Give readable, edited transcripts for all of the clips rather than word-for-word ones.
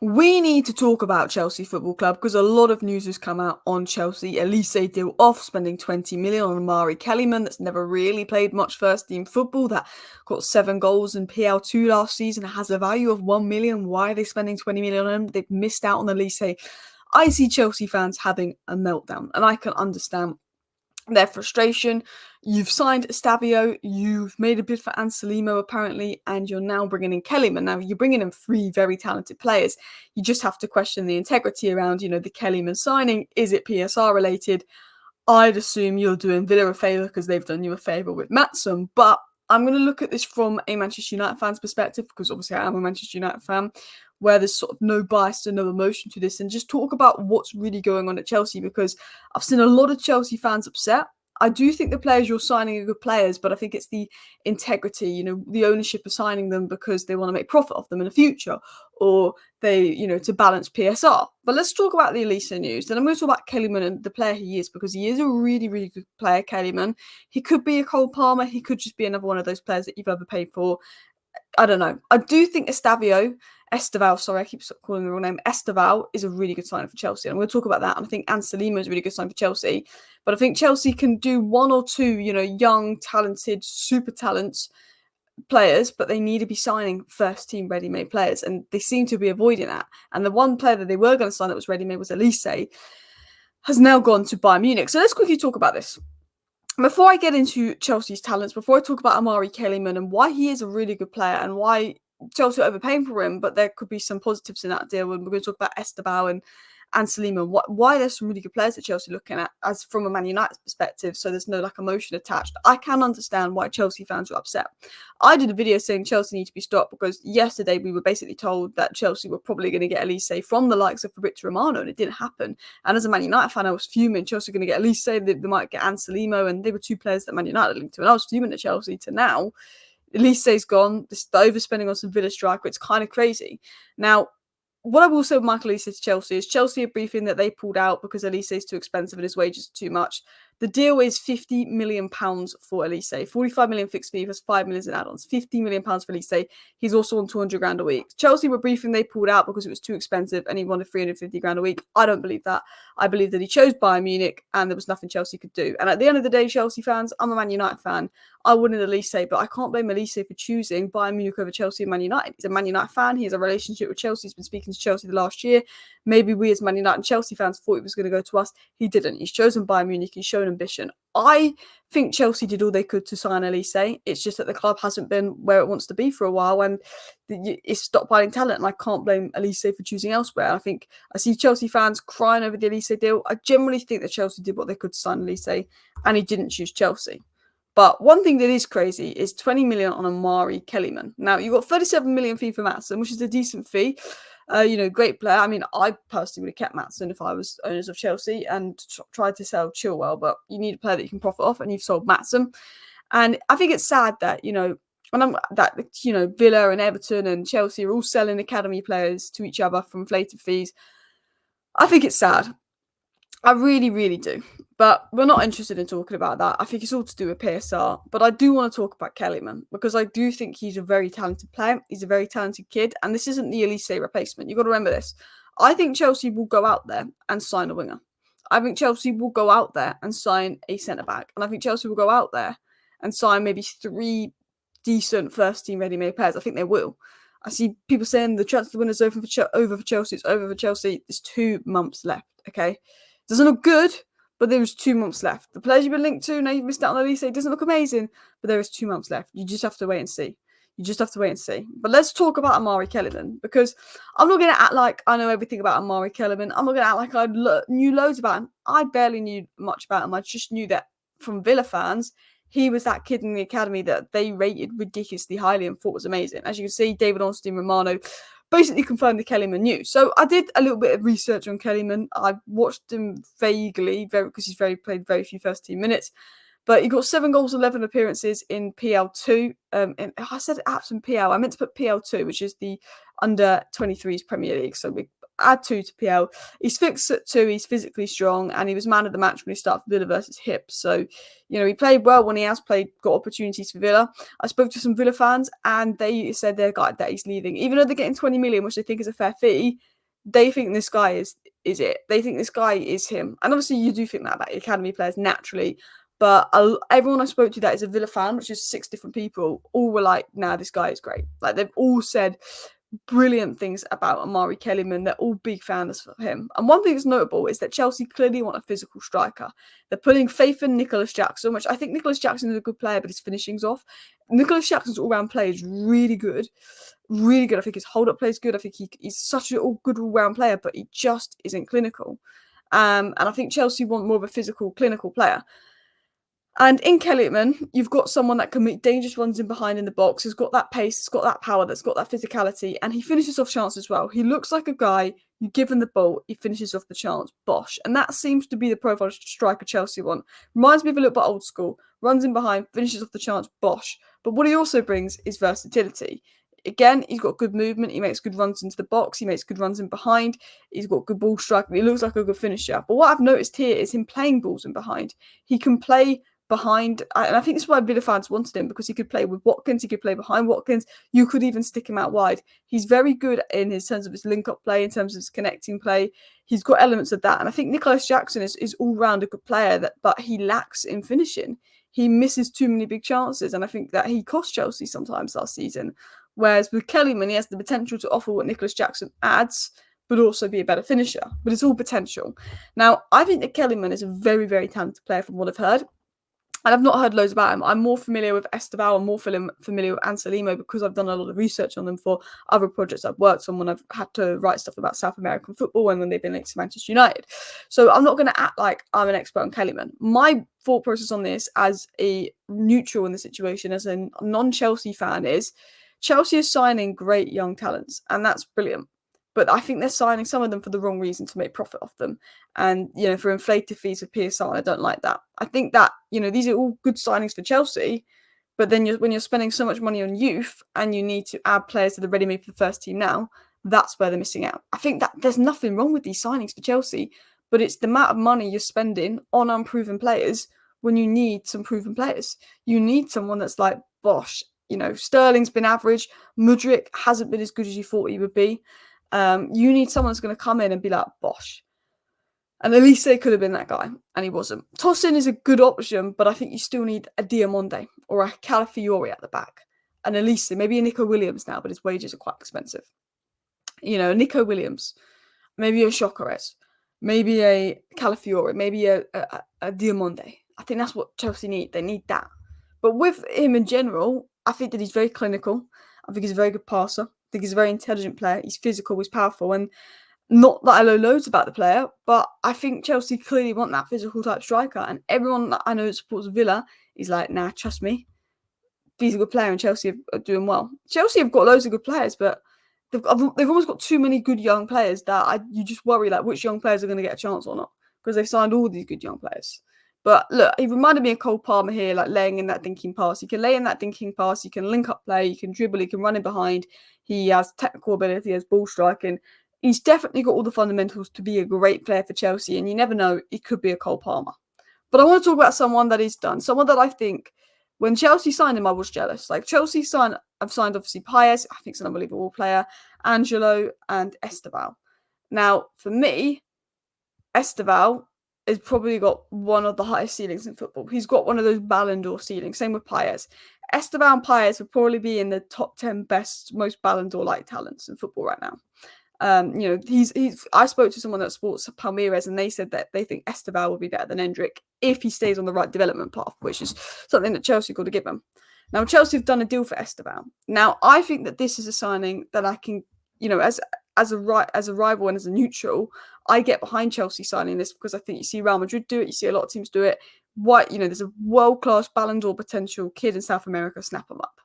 We need to talk about Chelsea Football Club because a lot of news has come out on Chelsea. Olise deal off, spending 20 million on Omari Kellyman that's never really played much first team football, that got 7 goals in PL2 last season, has a value of 1 million. Why are they spending 20 million on him? They've missed out on Olise. I see Chelsea fans having a meltdown, and I can understand their frustration. You've signed Estevao, you've made a bid for Anselmino apparently, and you're now bringing in Kellyman. Now, you're bringing in 3 very talented players. You just have to question the integrity around, the Kellyman signing. Is it PSR related? I'd assume you're doing Villa a favour because they've done you a favour with Maatsen, but I'm going to look at this from a Manchester United fan's perspective, because obviously I am a Manchester United fan, where there's sort of no bias and no emotion to this, and just talk about what's really going on at Chelsea, because I've seen a lot of Chelsea fans upset. I do think the players you're signing are good players, but I think it's the integrity, the ownership of signing them because they want to make profit off them in the future, or they, to balance PSR. But let's talk about the Olise news. Then I'm going to talk about Kellyman and the player he is, because he is a really, really good player, Kellyman. He could be a Cole Palmer. He could just be another one of those players that you've overpaid for. I don't know. I do think Estevao, sorry, I keep calling the wrong name. Estevao is a really good sign for Chelsea. And I'm going to talk about that. And I think Anselmino is a really good sign for Chelsea. But I think Chelsea can do 1 or 2, young, talented, super talents players, but they need to be signing first team ready-made players. And they seem to be avoiding that. And the one player that they were going to sign that was ready-made was Olise, has now gone to Bayern Munich. So let's quickly talk about this. Before I get into Chelsea's talents, before I talk about Omari Kellyman and why he is a really good player and why Chelsea are overpaying for him, but there could be some positives in that deal, and we're going to talk about Estevao and Anselmino, why there's some really good players that Chelsea are looking at as from a Man United perspective, so there's no emotion attached. I can understand why Chelsea fans are upset. I did a video saying Chelsea need to be stopped because yesterday we were basically told that Chelsea were probably going to get Olise from the likes of Fabrizio Romano, and it didn't happen. And as a Man United fan, I was fuming. Chelsea are going to get Olise, they might get Anselmino, and they were 2 players that Man United linked to, and I was fuming at Chelsea. To now, Olise's gone, the overspending on some Villa striker, it's kind of crazy. Now, what I will say with Michael Olise to Chelsea is Chelsea are briefing that they pulled out because Olise is too expensive and his wages are too much. The deal is £50 million for Olise. 45 million fixed fee plus 5 million in add-ons. £50 million for Olise. He's also on 200 grand a week. Chelsea were briefing they pulled out because it was too expensive and he wanted 350 grand a week. I don't believe that. I believe that he chose Bayern Munich and there was nothing Chelsea could do. And at the end of the day, Chelsea fans, I'm a Man United fan. I wanted Olise, but I can't blame Olise for choosing Bayern Munich over Chelsea and Man United. He's a Man United fan. He has a relationship with Chelsea. He's been speaking to Chelsea the last year. Maybe we as Man United and Chelsea fans thought he was going to go to us. He didn't. He's chosen Bayern Munich. He's shown ambition. I think Chelsea did all they could to sign Olise. It's just that the club hasn't been where it wants to be for a while and it's stopped buying talent, and I can't blame Olise for choosing elsewhere. I think I see Chelsea fans crying over the Olise deal. I generally think that Chelsea did what they could to sign Olise and he didn't choose Chelsea. But one thing that is crazy is 20 million on Omari Kellyman. Now, you've got 37 million fee for Maatsen, which is a decent fee. Great player. I mean, I personally would have kept Maatsen if I was owners of Chelsea and tried to sell Chilwell, but you need a player that you can profit off, and you've sold Maatsen. And I think it's sad that, Villa and Everton and Chelsea are all selling academy players to each other for inflated fees. I think it's sad. I really, really do. But we're not interested in talking about that. I think it's all to do with PSR. But I do want to talk about Kellyman because I do think he's a very talented player. He's a very talented kid. And this isn't the Olise replacement. You've got to remember this. I think Chelsea will go out there and sign a winger. I think Chelsea will go out there and sign a centre-back. And I think Chelsea will go out there and sign maybe 3 decent first-team ready-made players. I think they will. I see people saying the transfer window is over for Chelsea. It's over for Chelsea. There's 2 months left, okay? Doesn't look good, but there is 2 months left. The players you've been linked to, now you've missed out on Olise, it doesn't look amazing, but there is 2 months left. You just have to wait and see. But let's talk about Omari Kellyman, because I'm not going to act like I know everything about Omari Kellyman. I'm not going to act like I knew loads about him. I barely knew much about him. I just knew that from Villa fans, he was that kid in the academy that they rated ridiculously highly and thought was amazing. As you can see, David Ornstein Romano basically confirmed the Kellyman news. So I did a little bit of research on Kellyman. I watched him vaguely, because he's played very few first team minutes. But he got 7 goals, 11 appearances in PL2. And I said apps in PL. I meant to put PL2, which is the under 23s Premier League. So add 2 to PL. He's fixed at 2, he's physically strong, and he was man of the match when he started for Villa versus Hibs. So, he played well when he has got opportunities for Villa. I spoke to some Villa fans, and they said they're glad that he's leaving. Even though they're getting 20 million, which they think is a fair fee, they think this guy is it. They think this guy is him. And obviously you do think that about academy players naturally. But everyone I spoke to that is a Villa fan, which is 6 different people, all were like, nah, this guy is great. Like, they've all said brilliant things about Omari Kellyman. They're all big fans of him. And one thing that's notable is that Chelsea clearly want a physical striker. They're putting faith in Nicholas Jackson, which I think Nicholas Jackson is a good player, but his finishing's off. Nicholas Jackson's all-round play is really good. Really good. I think his hold-up play is good. I think he's such a good all-round player, but he just isn't clinical. And I think Chelsea want more of a physical, clinical player. And in Kellyman, you've got someone that can make dangerous runs in behind in the box, has got that pace, has got that power, that's got that physicality, and he finishes off chances as well. He looks like a guy, you give him the ball, he finishes off the chance, bosh. And that seems to be the profile striker Chelsea want. Reminds me of a little bit old school, runs in behind, finishes off the chance, bosh. But what he also brings is versatility. Again, he's got good movement, he makes good runs into the box, he makes good runs in behind, he's got good ball striking, he looks like a good finisher. But what I've noticed here is him playing balls in behind. He can play behind, and I think this is why Villa fans wanted him, because he could play with Watkins, he could play behind Watkins, you could even stick him out wide. He's very good in his terms of his link-up play, in terms of his connecting play. He's got elements of that, and I think Nicholas Jackson is all-round a good player, but he lacks in finishing. He misses too many big chances, and I think that he cost Chelsea sometimes last season. Whereas with Kellyman, he has the potential to offer what Nicholas Jackson adds, but also be a better finisher. But it's all potential. Now, I think that Kellyman is a very, very talented player from what I've heard. And I've not heard loads about him. I'm more familiar with Estevao and more familiar with Anselmino because I've done a lot of research on them for other projects I've worked on when I've had to write stuff about South American football and when they've been linked to Manchester United. So I'm not going to act like I'm an expert on Kellyman. My thought process on this as a neutral in the situation, as a non-Chelsea fan, is Chelsea is signing great young talents, and that's brilliant. But I think they're signing some of them for the wrong reason, to make profit off them. And, for inflated fees of PSR, I don't like that. I think that, these are all good signings for Chelsea, but then when you're spending so much money on youth and you need to add players to the ready-made for the first team now, that's where they're missing out. I think that there's nothing wrong with these signings for Chelsea, but it's the amount of money you're spending on unproven players when you need some proven players. You need someone that's like, bosh, Sterling's been average. Mudryk hasn't been as good as you thought he would be. You need someone that's going to come in and be like, bosh. And Olise could have been that guy, and he wasn't. Tosin is a good option, but I think you still need a Diamonde or a Calafiori at the back. And Olise, maybe a Nico Williams now, but his wages are quite expensive. Nico Williams, maybe a Chocorez, maybe a Calafiori, maybe a Diamonde. I think that's what Chelsea need. They need that. But with him in general, I think that he's very clinical. I think he's a very good passer. I think he's a very intelligent player. He's physical, he's powerful, and not that I know loads about the player, but I think Chelsea clearly want that physical type striker. And everyone that I know that supports Villa is like, nah, trust me, he's a good player, and Chelsea are doing well. Chelsea have got loads of good players, but they've almost got too many good young players that you just worry like which young players are going to get a chance or not, because they've signed all these good young players. But look, he reminded me of Cole Palmer here, like laying in that thinking pass. He can lay in that thinking pass. He can link up play. He can dribble. He can run in behind. He has technical ability. He has ball striking. He's definitely got all the fundamentals to be a great player for Chelsea. And you never know, it could be a Cole Palmer. But I want to talk about someone that he's done. Someone that I think, when Chelsea signed him, I was jealous. Like, I've signed obviously Paez. I think he's an unbelievable player. Angelo and Estevao. Now, for me, Estevao has probably got one of the highest ceilings in football. He's got one of those Ballon d'Or ceilings. Same with Paez. Estevao and Paez would probably be in the top 10 best, most Ballon d'Or-like talents in football right now. I spoke to someone that supports Palmeiras, and they said that they think Estevao will be better than Endrick if he stays on the right development path, which is something that Chelsea got to give him. Now, Chelsea have done a deal for Estevao. Now, I think that this is a signing that I can, as a rival and as a neutral, I get behind Chelsea signing this, because I think you see Real Madrid do it, you see a lot of teams do it. There's a world-class Ballon d'Or potential kid in South America, snap them up.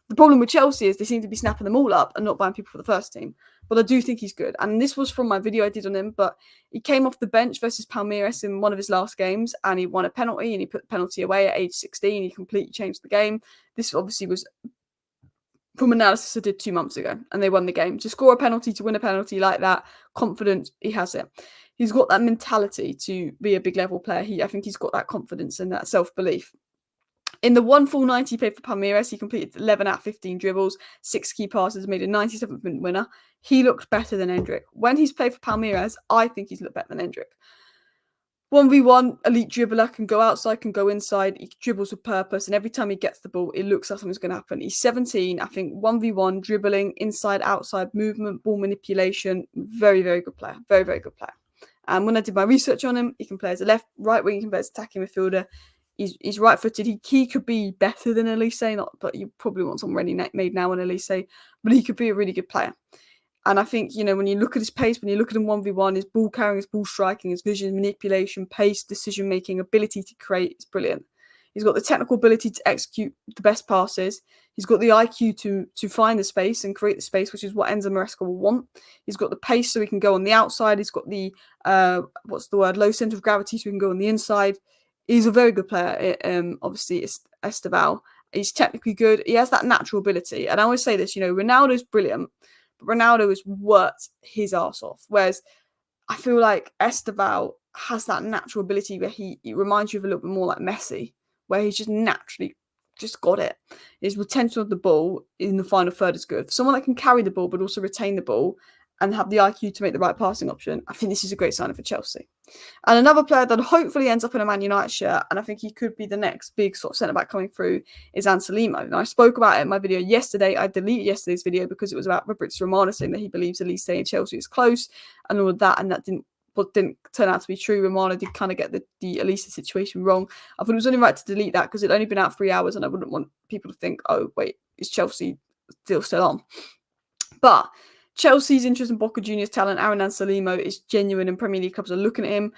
The problem with Chelsea is they seem to be snapping them all up and not buying people for the first team. But I do think he's good. And this was from my video I did on him, but he came off the bench versus Palmeiras in one of his last games, and he won a penalty, and he put the penalty away at age 16. He completely changed the game. This obviously was from analysis I did 2 months ago, and they won the game. To score a penalty, to win a penalty like that, confident, he has it. He's got that mentality to be a big level player. I think he's got that confidence and that self-belief. In the one full 90 he played for Palmeiras, he completed 11 out of 15 dribbles, 6 key passes, made a 97th minute winner. He looked better than Endrick. When he's played for Palmeiras, I think he's looked better than Endrick. 1v1, elite dribbler, can go outside, can go inside, he dribbles with purpose, and every time he gets the ball, it looks like something's going to happen. He's 17, I think 1v1, dribbling, inside, outside, movement, ball manipulation, very, very good player. Very, very good player. And when I did my research on him, he can play as a left, right wing, he can play as attacking midfielder. He's right-footed. He could be better than Olise, but you probably want someone ready made now on Olise, but he could be a really good player. And I think, when you look at his pace, when you look at him 1v1, his ball carrying, his ball striking, his vision, manipulation, pace, decision-making, ability to create, it's brilliant. He's got the technical ability to execute the best passes. He's got the IQ to find the space and create the space, which is what Enzo Maresca will want. He's got the pace so he can go on the outside. He's got the, low centre of gravity so he can go on the inside. He's a very good player. Obviously, it's Estevao. He's technically good. He has that natural ability. And I always say this, Ronaldo's brilliant, but Ronaldo has worked his arse off. Whereas I feel like Estevao has that natural ability where he reminds you of a little bit more like Messi, where he's just naturally just got it. His retention of the ball in the final third is good. For someone that can carry the ball but also retain the ball and have the IQ to make the right passing option, I think this is a great signing for Chelsea. And another player that hopefully ends up in a Man United shirt, and I think he could be the next big sort of centre-back coming through, is Anselmino. Now, I spoke about it in my video yesterday. I deleted yesterday's video because it was about Fabrizio Romano saying that he believes Olise and Chelsea is close and all of that, and that didn't turn out to be true. Romano did kind of get the Olise situation wrong. I thought it was only right to delete that because it'd only been out 3 hours and I wouldn't want people to think, oh, wait, is Chelsea still on? But Chelsea's interest in Boca Juniors talent, Aaron Anselmino, is genuine and Premier League clubs are looking at him.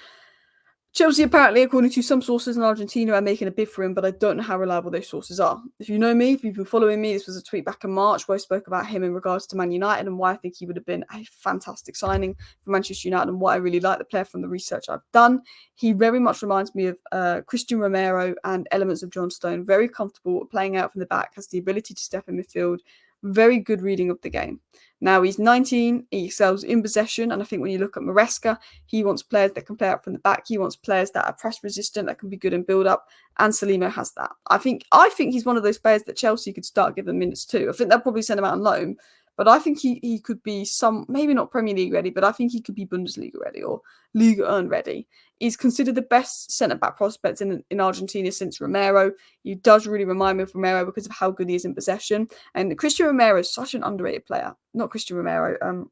Chelsea apparently, according to some sources in Argentina, are making a bid for him, but I don't know how reliable those sources are. If you know me, if you've been following me, this was a tweet back in March where I spoke about him in regards to Man United and why I think he would have been a fantastic signing for Manchester United and why I really like the player from the research I've done. He very much reminds me of Christian Romero and elements of John Stone. Very comfortable playing out from the back, has the ability to step in midfield. Very good reading of the game. Now, he's 19, he excels in possession, and I think when you look at Maresca, he wants players that can play out from the back. He wants players that are press resistant, that can be good in build-up. Anselmino has that. I think he's one of those players that Chelsea could start giving minutes to. I think they'll probably send him out on loan, but I think he could be maybe not Premier League ready, but I think he could be Bundesliga ready or Liga 1 ready. He's considered the best centre-back prospect in Argentina since Romero. He does really remind me of Romero because of how good he is in possession. And Christian Romero is such an underrated player. Not Christian Romero.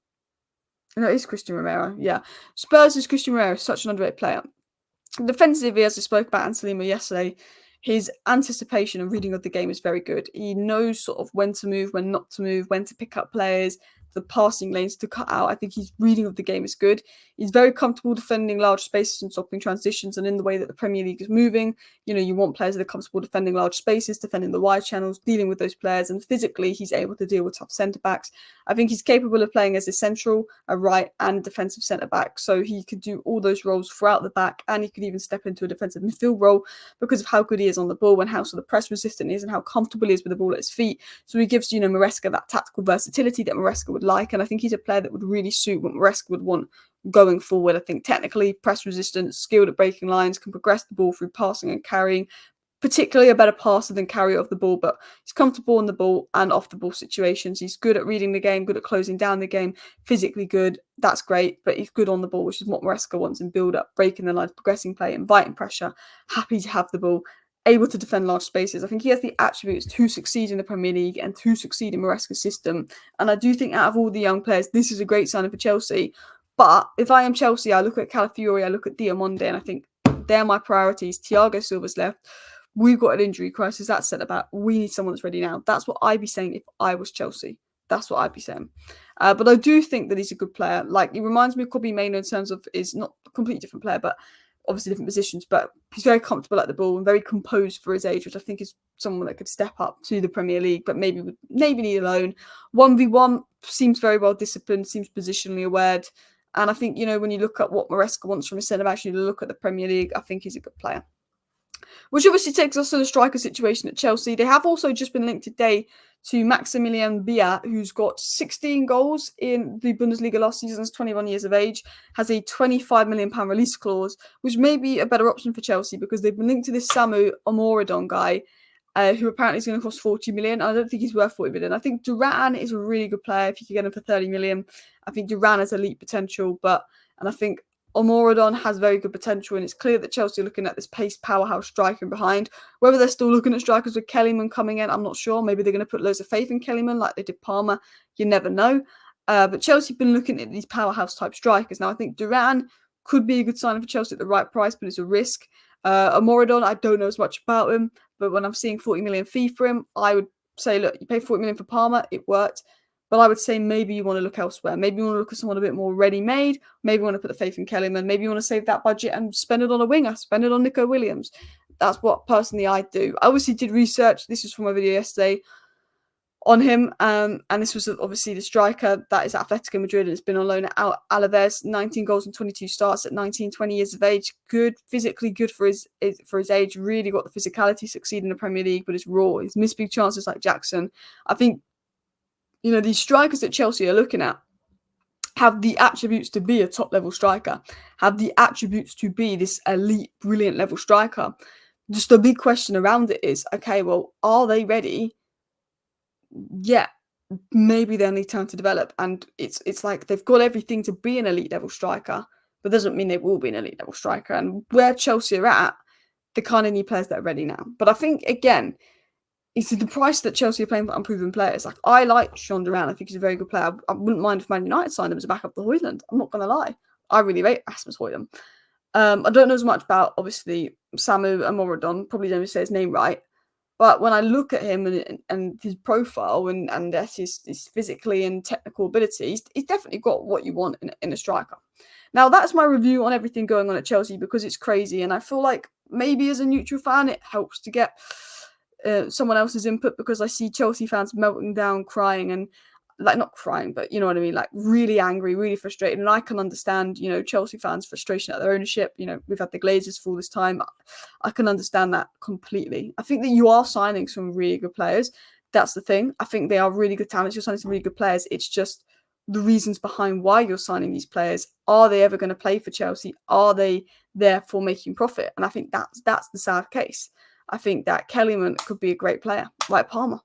No, it is Christian Romero. Yeah. Spurs is Christian Romero, such an underrated player. Defensively, as I spoke about Anselmino yesterday, his anticipation and reading of the game is very good. He knows sort of when to move, when not to move, when to pick up players, the passing lanes to cut out. I think his reading of the game is good. He's very comfortable defending large spaces and stopping transitions. And in the way that the Premier League is moving, you want players that are comfortable defending large spaces, defending the wide channels, dealing with those players. And physically, he's able to deal with tough centre-backs. I think he's capable of playing as a central, a right and a defensive centre-back. So he could do all those roles throughout the back, and he could even step into a defensive midfield role because of how good he is on the ball and how sort of press resistant he is and how comfortable he is with the ball at his feet. So he gives, Maresca that tactical versatility that Maresca would like. And I think he's a player that would really suit what Maresca would want going forward. I think technically, press resistant, skilled at breaking lines, can progress the ball through passing and carrying, particularly a better passer than carrier of the ball, but he's comfortable on the ball and off the ball situations. He's good at reading the game, good at closing down the game, physically good. That's great, but he's good on the ball, which is what Maresca wants in build-up, breaking the lines, progressing play, inviting pressure, happy to have the ball, able to defend large spaces. I think he has the attributes to succeed in the Premier League and to succeed in Maresca's system. And I do think out of all the young players, this is a great signing for Chelsea. But if I am Chelsea, I look at Calafiori, I look at Diamonde, and I think they're my priorities. Thiago Silva's left. We've got an injury crisis. That's set about. We need someone that's ready now. That's what I'd be saying if I was Chelsea. That's what I'd be saying. But I do think that he's a good player. Like, he reminds me of Kobbie Mainoo in terms of is not a completely different player, but obviously different positions. But he's very comfortable at the ball and very composed for his age, which I think is someone that could step up to the Premier League, but maybe need a loan. 1v1 seems very well disciplined, seems positionally aware. And I think, when you look at what Maresca wants from a centre-back, you look at the Premier League, I think he's a good player. Which obviously takes us to the striker situation at Chelsea. They have also just been linked today to Maximilian Biat, who's got 16 goals in the Bundesliga last season, is 21 years of age, has a £25 million release clause, which may be a better option for Chelsea because they've been linked to this Samu Omoridon guy, who apparently is going to cost 40 million. I don't think he's worth 40 million. I think Duran is a really good player if you could get him for 30 million. I think Duran has elite potential, and I think Omoridon has very good potential, and it's clear that Chelsea are looking at this pace powerhouse striker behind. Whether they're still looking at strikers with Kellyman coming in, I'm not sure. Maybe they're going to put loads of faith in Kellyman like they did Palmer. You never know. But Chelsea have been looking at these powerhouse type strikers. Now, I think Duran could be a good signing for Chelsea at the right price, but it's a risk. Omoridon, I don't know as much about him, but when I'm seeing 40 million fee for him, I would say, look, you pay 40 million for Palmer, it worked. But I would say maybe you want to look elsewhere. Maybe you want to look at someone a bit more ready-made. Maybe you want to put the faith in Kellyman. Maybe you want to save that budget and spend it on a winger. Spend it on Nico Williams. That's what, personally, I do. I obviously did research. This was from a video yesterday on him. And this was obviously the striker that is at Atletico Madrid and has been on loan at Alaves. 19 goals and 22 starts at 19, 20 years of age. Good, physically good for his age. Really got the physicality, succeed in the Premier League, but it's raw. He's missed big chances like Jackson. I think, these strikers that Chelsea are looking at have the attributes to be a top-level striker, have the attributes to be this elite, brilliant level striker. Just the big question around it is, okay, well, are they ready? Yeah, maybe they'll need time to develop. And it's like they've got everything to be an elite level striker, but doesn't mean they will be an elite level striker. And where Chelsea are at, they kind of need players that are ready now. But I think, again, it's the price that Chelsea are playing for unproven players. Like, I like Sean Duran. I think he's a very good player. I wouldn't mind if Man United signed him as a backup to Højlund. I'm not going to lie. I really rate Rasmus Højlund. I don't know as much about, obviously, Samu Omoridon. Probably don't say his name right. But when I look at him and his profile and his physically and technical abilities, he's definitely got what you want in a striker. Now, that's my review on everything going on at Chelsea because it's crazy. And I feel like maybe as a neutral fan, it helps to get someone else's input because I see Chelsea fans melting down, crying, and like not crying, but you know what I mean, like really angry, really frustrated. And I can understand, Chelsea fans' frustration at their ownership. We've had the Glazers for all this time. I can understand that completely. I think that you are signing some really good players. That's the thing. I think they are really good talents. You're signing some really good players. It's just the reasons behind why you're signing these players. Are they ever going to play for Chelsea? Are they there for making profit? And I think that's the sad case. I think that Kellyman could be a great player, like Palmer.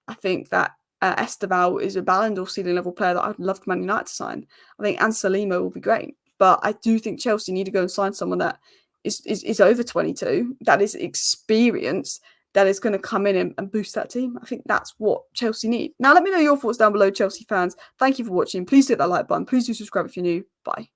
I think that Estevao is a Ballon d'Or ceiling level player that I'd love Man United to sign. I think Anselmino will be great. But I do think Chelsea need to go and sign someone that is over 22, that is experienced, that is going to come in and boost that team. I think that's what Chelsea need. Now, let me know your thoughts down below, Chelsea fans. Thank you for watching. Please hit that like button. Please do subscribe if you're new. Bye.